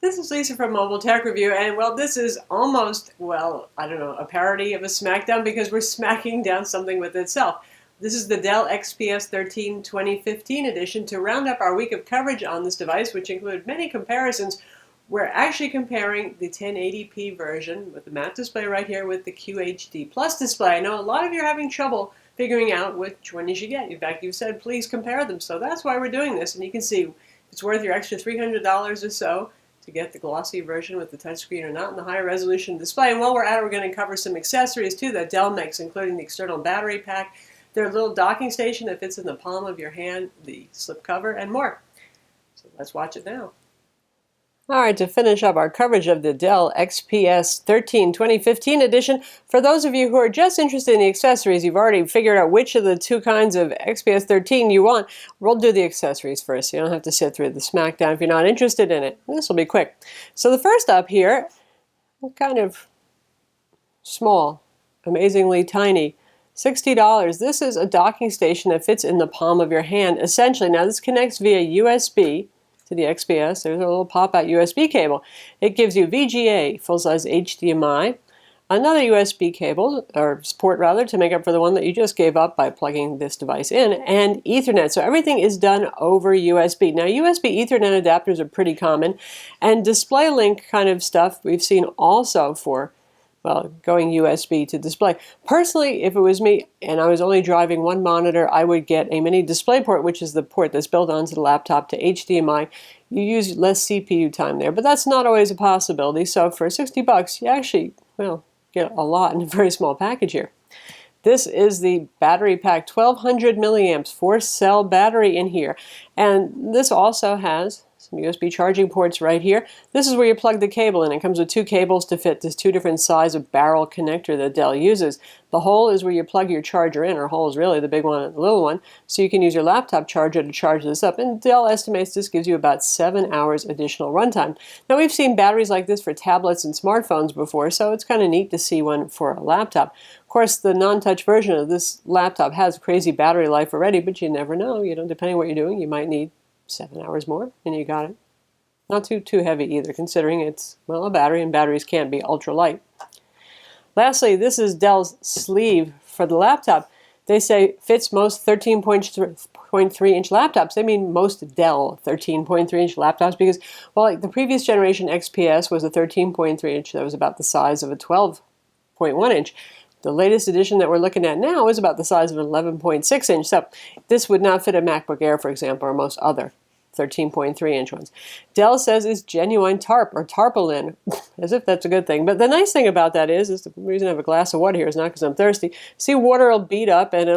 This is Lisa from Mobile Tech Review, and well, this is almost, well, I don't know, a parody of a Smackdown because we're smacking down something with itself. This is the Dell XPS 13 2015 edition. To round up our week of coverage on this device, which included many comparisons, we're actually comparing the 1080p version with the matte display right here with the QHD Plus display. I know a lot of you are having trouble figuring out which one you should get. In fact, you've said please compare them, so that's why we're doing this, and you can see it's worth your extra $300 or so to get the glossy version with the touchscreen or not, and the higher resolution display. And while we're at it, we're going to cover some accessories too that Dell makes, including the external battery pack, their little docking station that fits in the palm of your hand, the slip cover, and more. So let's watch it now. All right, to finish up our coverage of the Dell XPS 13 2015 edition, for those of you who are just interested in the accessories, you've already figured out which of the two kinds of XPS 13 you want. We'll do the accessories first, so you don't have to sit through the Smackdown if you're not interested in it. This will be quick. So the first up here, kind of small, amazingly tiny. $60. This is a docking station that fits in the palm of your hand, essentially. Now this connects via USB to the XPS. There's a little pop-out USB cable. It gives you VGA, full-size HDMI, another USB cable, or port rather, to make up for the one that you just gave up by plugging this device in, and Ethernet. So everything is done over USB. Now USB Ethernet adapters are pretty common, and display link kind of stuff we've seen also for, well, going USB to display. Personally, if it was me and I was only driving one monitor, I would get a mini DisplayPort, which is the port that's built onto the laptop to HDMI. You use less CPU time there, but that's not always a possibility. So for $60, you actually, well, get a lot in a very small package here. This is the battery pack, 1200 milliamps, 4-cell battery in here. And this also has some USB charging ports right here. This is where you plug the cable in. It comes with two cables to fit this two different size of barrel connector that Dell uses. The hole is where you plug your charger in, or hole is really the big one and the little one, so you can use your laptop charger to charge this up. And Dell estimates this gives you about 7 hours additional runtime. Now we've seen batteries like this for tablets and smartphones before, so it's kind of neat to see one for a laptop. Of course, the non-touch version of this laptop has crazy battery life already, but you never know. You know, depending on what you're doing, you might need 7 hours more, and you got it. Not too heavy either, considering it's, well, a battery, and batteries can't be ultra light. Lastly, this is Dell's sleeve for the laptop. They say fits most 13.3-inch laptops. They mean most Dell 13.3-inch laptops because, well, like the previous generation XPS was a 13.3-inch that was about the size of a 12.1-inch. The latest edition that we're looking at now is about the size of an 11.6-inch. So this would not fit a MacBook Air, for example, or most other 13.3-inch ones. Dell says it's genuine tarp or tarpaulin, as if that's a good thing. But the nice thing about that is the reason I have a glass of water here is not because I'm thirsty. See, water will bead up and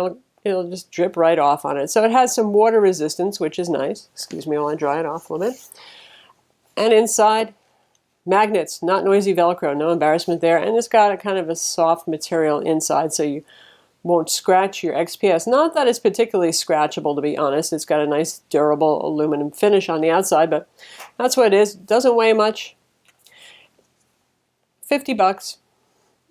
it'll just drip right off on it. So it has some water resistance, which is nice. Excuse me while I dry it off a little bit. And inside, magnets, not noisy Velcro, no embarrassment there. And it's got a kind of a soft material inside so you won't scratch your XPS. Not that it's particularly scratchable, to be honest. It's got a nice durable aluminum finish on the outside, but that's what it is. Doesn't weigh much. $50.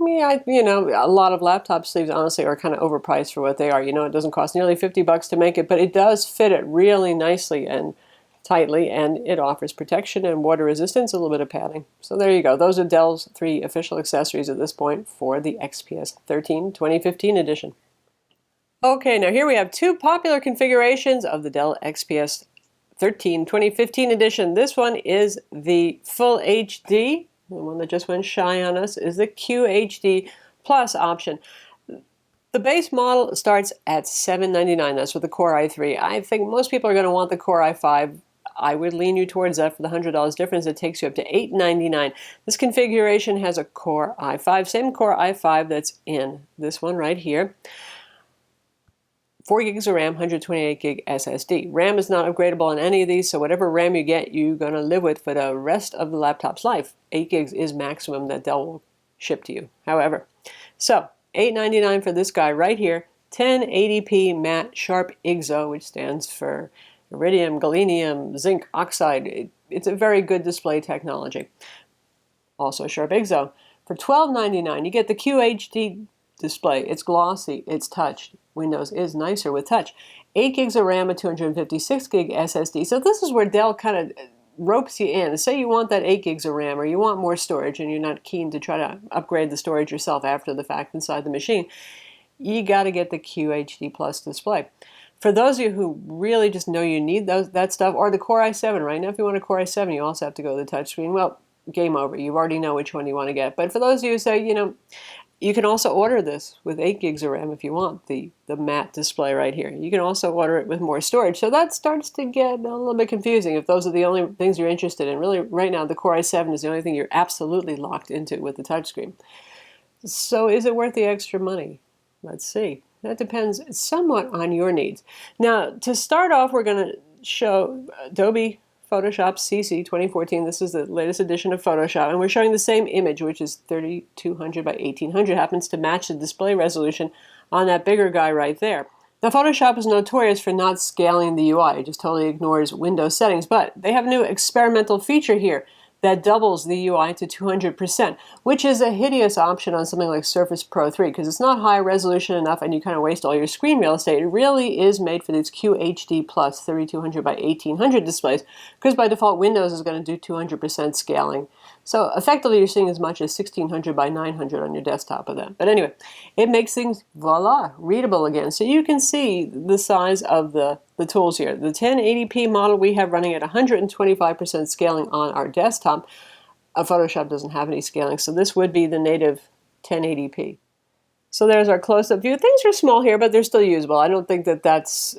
Yeah, you know, a lot of laptop sleeves honestly are kind of overpriced for what they are. You know, it doesn't cost nearly $50 to make it, but it does fit it really nicely and tightly, and it offers protection and water resistance, a little bit of padding. So there you go. Those are Dell's 3 official accessories at this point for the XPS 13 2015 edition. Okay, now here we have 2 popular configurations of the Dell XPS 13 2015 edition. This one is the Full HD. The one that just went shy on us is the QHD Plus option. The base model starts at $799. That's with the Core i3. I think most people are going to want the Core i5. I would lean you towards that for the $100 difference. It takes you up to $899. This configuration has a Core i5, same Core i5 that's in this one right here. 4 gigs of RAM, 128 gig SSD. RAM is not upgradable on any of these, so whatever RAM you get, you're going to live with for the rest of the laptop's life. 8 gigs is maximum that Dell will ship to you, however. So, $899 for this guy right here. 1080p matte sharp IGZO, which stands for iridium, galenium, zinc oxide. It's a very good display technology. Also sharp IGZO. For $1299, you get the QHD display. It's glossy, it's touch. Windows is nicer with touch. 8 gigs of RAM, a 256 gig SSD. So this is where Dell kind of ropes you in. Say you want that 8 gigs of RAM or you want more storage and you're not keen to try to upgrade the storage yourself after the fact inside the machine, you got to get the QHD Plus display. For those of you who really just know you need that stuff, or the Core i7, right now if you want a Core i7, you also have to go to the touchscreen. Well, game over. You already know which one you want to get. But for those of you who say, you can also order this with 8 gigs of RAM if you want, the matte display right here. You can also order it with more storage. So that starts to get a little bit confusing if those are the only things you're interested in. Really, right now, the Core i7 is the only thing you're absolutely locked into with the touchscreen. So is it worth the extra money? Let's see. That depends somewhat on your needs. Now, to start off, we're going to show Adobe Photoshop CC 2014. This is the latest edition of Photoshop, and we're showing the same image, which is 3200 by 1800. Happens to match the display resolution on that bigger guy right there. Now, Photoshop is notorious for not scaling the UI. It just totally ignores Windows settings, but they have a new experimental feature here that doubles the UI to 200%, which is a hideous option on something like Surface Pro 3 because it's not high resolution enough and you kind of waste all your screen real estate. It really is made for these QHD Plus 3200 by 1800 displays because by default Windows is going to do 200% scaling. So effectively you're seeing as much as 1600 by 900 on your desktop of that. But anyway, it makes things, voila, readable again. So you can see the size of the tools here. The 1080p model we have running at 125% scaling on our desktop. Photoshop doesn't have any scaling, so this would be the native 1080p. So there's our close-up view. Things are small here, but they're still usable. I don't think that that's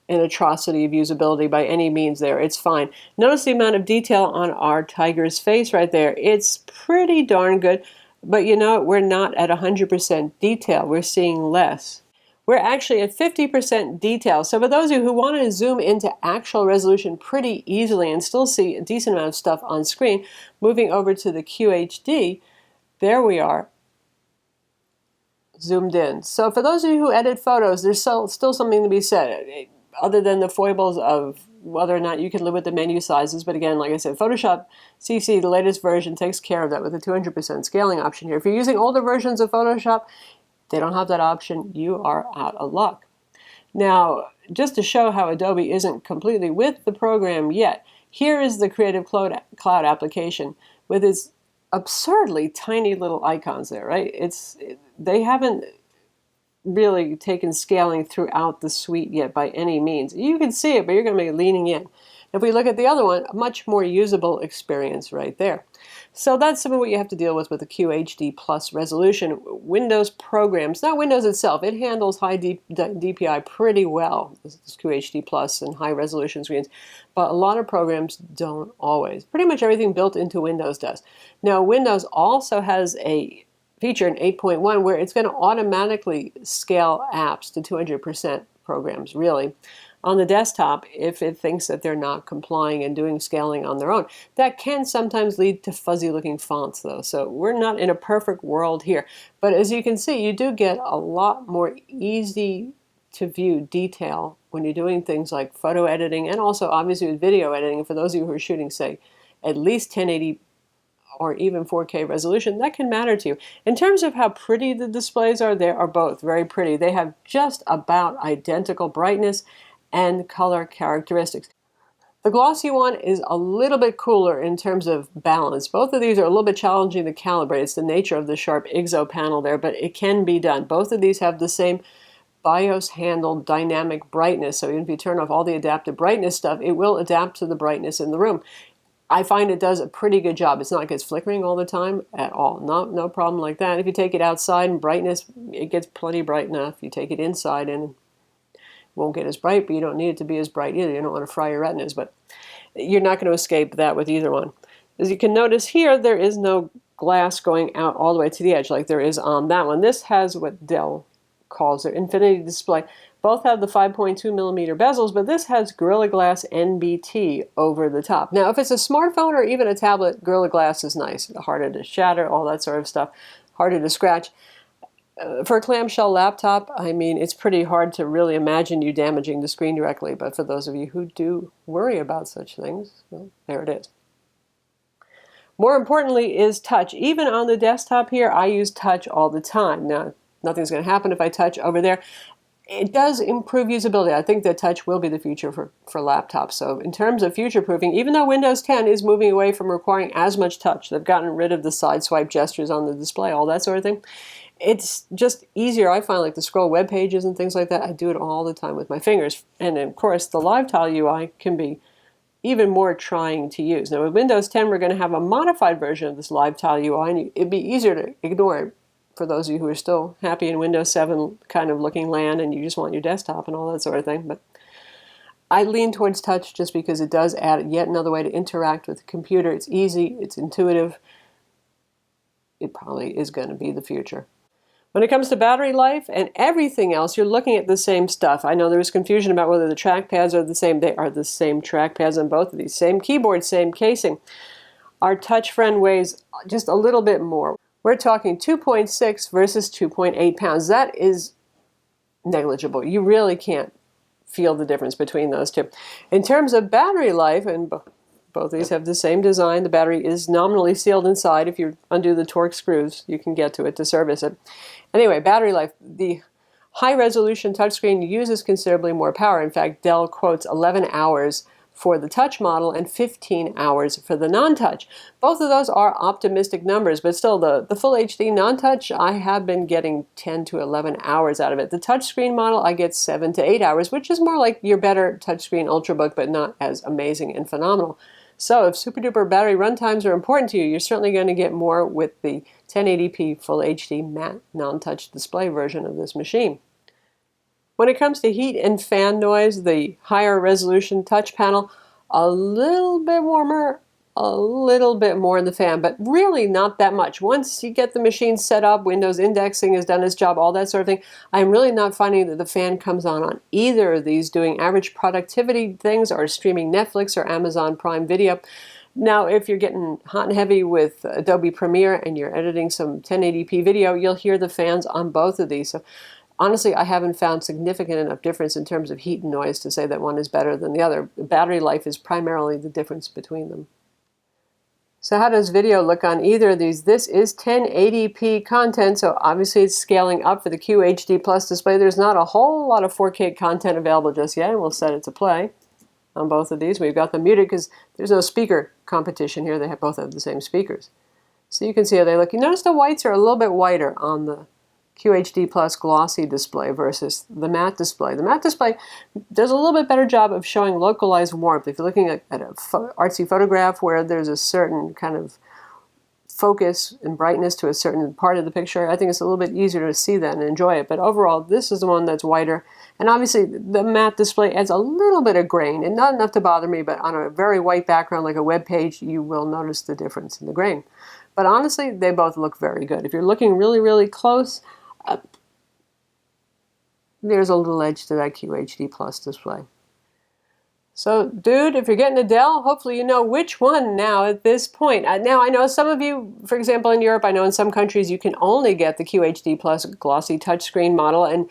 an atrocity of usability by any means there. It's fine. Notice the amount of detail on our tiger's face right there. It's pretty darn good, but you know, we're not at 100% detail. We're seeing less. We're actually at 50% detail. So for those of you who want to zoom into actual resolution pretty easily and still see a decent amount of stuff on screen, moving over to the QHD, there we are, zoomed in. So for those of you who edit photos, there's still something to be said, other than the foibles of whether or not you can live with the menu sizes. But again, like I said, Photoshop CC, the latest version, takes care of that with a 200% scaling option here. If you're using older versions of Photoshop, they don't have that option. You are out of luck. Now, just to show how Adobe isn't completely with the program yet, here is the Creative Cloud application with its absurdly tiny little icons there, right? They haven't really taken scaling throughout the suite yet by any means. You can see it, but you're going to be leaning in. If we look at the other one, a much more usable experience right there. So that's some of what you have to deal with the QHD Plus resolution. Windows programs, not Windows itself, it handles high DPI pretty well, this QHD Plus and high resolution screens, but a lot of programs don't always. Pretty much everything built into Windows does. Now, Windows also has a feature in 8.1 where it's going to automatically scale apps to 200% programs, really, on the desktop if it thinks that they're not complying and doing scaling on their own. That can sometimes lead to fuzzy looking fonts though, so we're not in a perfect world here. But as you can see, you do get a lot more easy to view detail when you're doing things like photo editing and also obviously with video editing. For those of you who are shooting, say, at least 1080 or even 4K resolution, that can matter to you. In terms of how pretty the displays are, they are both very pretty. They have just about identical brightness and color characteristics. The glossy one is a little bit cooler in terms of balance. Both of these are a little bit challenging to calibrate. It's the nature of the sharp IGZO panel there, but it can be done. Both of these have the same BIOS handled dynamic brightness, so even if you turn off all the adaptive brightness stuff, it will adapt to the brightness in the room. I find it does a pretty good job. It's not like it's flickering all the time at all. No problem like that. If you take it outside and brightness, it gets plenty bright enough. You take it inside and it won't get as bright, but you don't need it to be as bright either. You don't want to fry your retinas, but you're not going to escape that with either one. As you can notice here, there is no glass going out all the way to the edge like there is on that one. This has what Dell calls their Infinity display. Both have the 5.2 millimeter bezels, but this has Gorilla Glass NBT over the top. Now, if it's a smartphone or even a tablet, Gorilla Glass is nice. Harder to shatter, all that sort of stuff. Harder to scratch. For a clamshell laptop, I mean, it's pretty hard to really imagine you damaging the screen directly, but for those of you who do worry about such things, well, there it is. More importantly is touch. Even on the desktop here, I use touch all the time. Now, nothing's going to happen if I touch over there. It does improve usability. I think that touch will be the future for laptops. So in terms of future-proofing, even though Windows 10 is moving away from requiring as much touch, they've gotten rid of the side swipe gestures on the display, all that sort of thing. It's just easier, I find, like to scroll web pages and things like that. I do it all the time with my fingers. And of course, the live tile UI can be even more trying to use. Now with Windows 10, we're going to have a modified version of this live tile UI, and it'd be easier to ignore it for those of you who are still happy in Windows 7 kind of looking land and you just want your desktop and all that sort of thing. But I lean towards touch just because it does add yet another way to interact with the computer. It's easy, it's intuitive. It probably is going to be the future. When it comes to battery life and everything else, you're looking at the same stuff. I know there was confusion about whether the trackpads are the same. They are the same trackpads on both of these. Same keyboard, same casing. Our touch friend weighs just a little bit more. We're talking 2.6 versus 2.8 pounds. That is negligible. You really can't feel the difference between those two. In terms of battery life, and both these have the same design, the battery is nominally sealed inside. If you undo the Torx screws, you can get to it to service it. Anyway, battery life. The high-resolution touchscreen uses considerably more power. In fact, Dell quotes 11 hours for the touch model and 15 hours for the non-touch. Both of those are optimistic numbers, but still the full HD non-touch, I have been getting 10 to 11 hours out of it. The touchscreen model, I get 7 to 8 hours, which is more like your better touchscreen Ultrabook, but not as amazing and phenomenal. So if super duper battery runtimes are important to you, you're certainly going to get more with the 1080p full HD matte non-touch display version of this machine. When it comes to heat and fan noise, the higher resolution touch panel, a little bit warmer, a little bit more in the fan, but really not that much. Once you get the machine set up, Windows indexing has done its job, all that sort of thing, I'm really not finding that the fan comes on either of these doing average productivity things or streaming Netflix or Amazon Prime Video. Now, if you're getting hot and heavy with Adobe Premiere and you're editing some 1080p video, you'll hear the fans on both of these. So honestly, I haven't found significant enough difference in terms of heat and noise to say that one is better than the other. Battery life is primarily the difference between them. So how does video look on either of these? This is 1080p content, so obviously it's scaling up for the QHD Plus display. There's not a whole lot of 4K content available just yet, and we'll set it to play on both of these. We've got them muted because there's no speaker competition here. They both have the same speakers. So you can see how they look. You notice the whites are a little bit whiter on the QHD Plus glossy display versus the matte display. The matte display does a little bit better job of showing localized warmth. If you're looking at an artsy photograph where there's a certain kind of focus and brightness to a certain part of the picture, I think it's a little bit easier to see that and enjoy it. But overall, this is the one that's whiter. And obviously, the matte display adds a little bit of grain, and not enough to bother me, but on a very white background like a web page, you will notice the difference in the grain. But honestly, they both look very good. If you're looking really, really close, there's a little edge to that QHD Plus display. So, dude, if you're getting a Dell, hopefully you know which one now at this point. Now, I know some of you, for example, in Europe, I know in some countries you can only get the QHD Plus glossy touchscreen model, and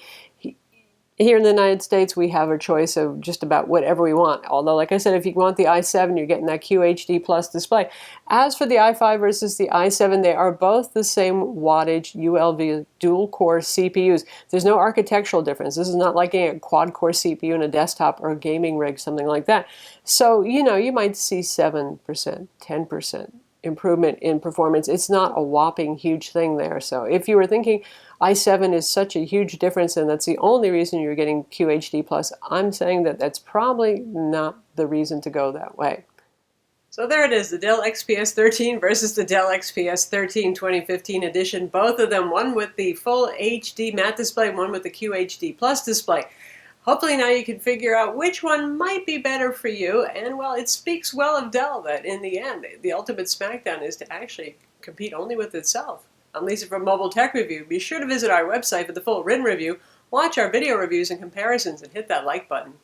here in the United States, we have a choice of just about whatever we want. Although, like I said, if you want the i7, you're getting that QHD Plus display. As for the i5 versus the i7, they are both the same wattage ULV dual-core CPUs. There's no architectural difference. This is not like a quad-core CPU in a desktop or a gaming rig, something like that. So, you know, you might see 7%, 10% improvement in performance. It's not a whopping huge thing there. So if you were thinking i7 is such a huge difference and that's the only reason you're getting QHD Plus, I'm saying that that's probably not the reason to go that way. So there it is, the Dell XPS 13 versus the Dell XPS 13 2015 edition. Both of them, one with the full HD matte display, one with the QHD Plus display. Hopefully now you can figure out which one might be better for you, and well, it speaks well of Dell that in the end, the ultimate smackdown is to actually compete only with itself. I'm Lisa from Mobile Tech Review. Be sure to visit our website for the full written review, watch our video reviews and comparisons, and hit that like button.